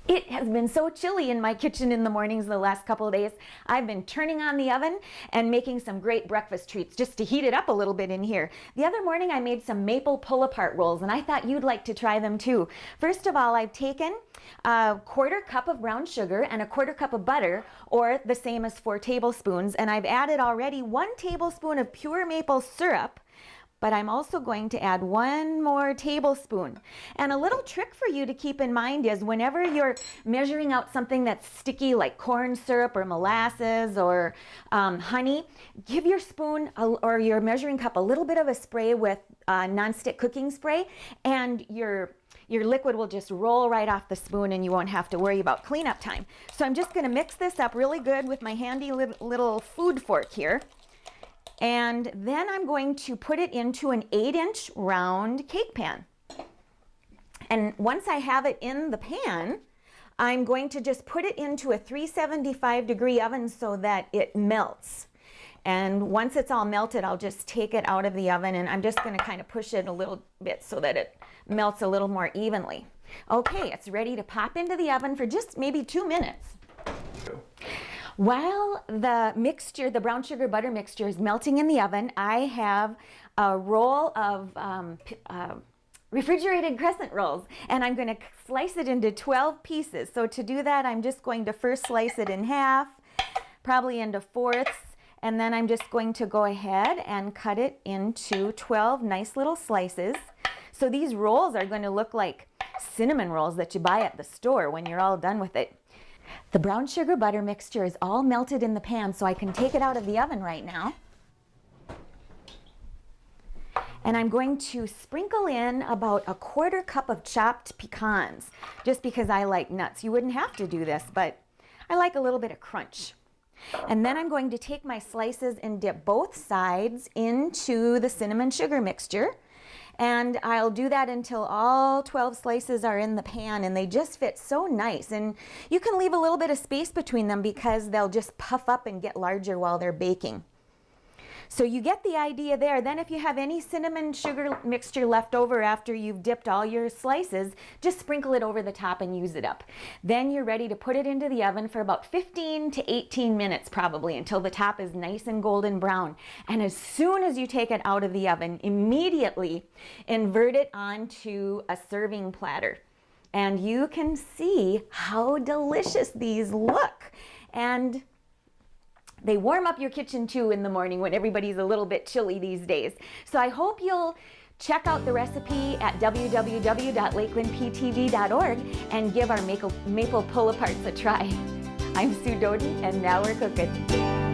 It has been so chilly in my kitchen in the mornings the last couple of days. I've been turning on the oven and making some great breakfast treats just to heat it up a little bit in here. The other morning I made some maple pull-apart rolls and I thought you'd like to try them too. First of all, I've taken a 1/4 cup of brown sugar and a 1/4 cup of butter, or the same as 4 tablespoons, and I've added already 1 tablespoon of pure maple syrup. But I'm also going to add 1 more tablespoon. And a little trick for you to keep in mind is whenever you're measuring out something that's sticky like corn syrup or molasses or honey, give your spoon or your measuring cup a little bit of a spray with nonstick cooking spray, and your liquid will just roll right off the spoon and you won't have to worry about cleanup time. So I'm just going to mix this up really good with my handy little food fork here. And then I'm going to put it into an 8-inch round cake pan. And once I have it in the pan, I'm going to just put it into a 375-degree oven so that it melts. And once it's all melted, I'll just take it out of the oven, and I'm just going to kind of push it a little bit so that it melts a little more evenly. Okay, it's ready to pop into the oven for just maybe 2 minutes. While the mixture, the brown sugar butter mixture, is melting in the oven, I have a roll of refrigerated crescent rolls, and I'm going to slice it into 12 pieces. So to do that, I'm just going to first slice it in half, probably into fourths, and then I'm just going to go ahead and cut it into 12 nice little slices. So these rolls are going to look like cinnamon rolls that you buy at the store when you're all done with it. The brown sugar butter mixture is all melted in the pan, so I can take it out of the oven right now. And I'm going to sprinkle in about a 1/4 cup of chopped pecans, just because I like nuts. You wouldn't have to do this, but I like a little bit of crunch. And then I'm going to take my slices and dip both sides into the cinnamon sugar mixture. And I'll do that until all 12 slices are in the pan, and they just fit so nice. And you can leave a little bit of space between them because they'll just puff up and get larger while they're baking. So you get the idea there. Then if you have any cinnamon sugar mixture left over after you've dipped all your slices, just sprinkle it over the top and use it up. Then you're ready to put it into the oven for about 15 to 18 minutes probably, until the top is nice and golden brown. And as soon as you take it out of the oven, immediately invert it onto a serving platter. And you can see how delicious these look. And they warm up your kitchen too in the morning when everybody's a little bit chilly these days. So I hope you'll check out the recipe at www.lakelandptv.org and give our maple pull-aparts a try. I'm Sue Doden, and now we're cooking.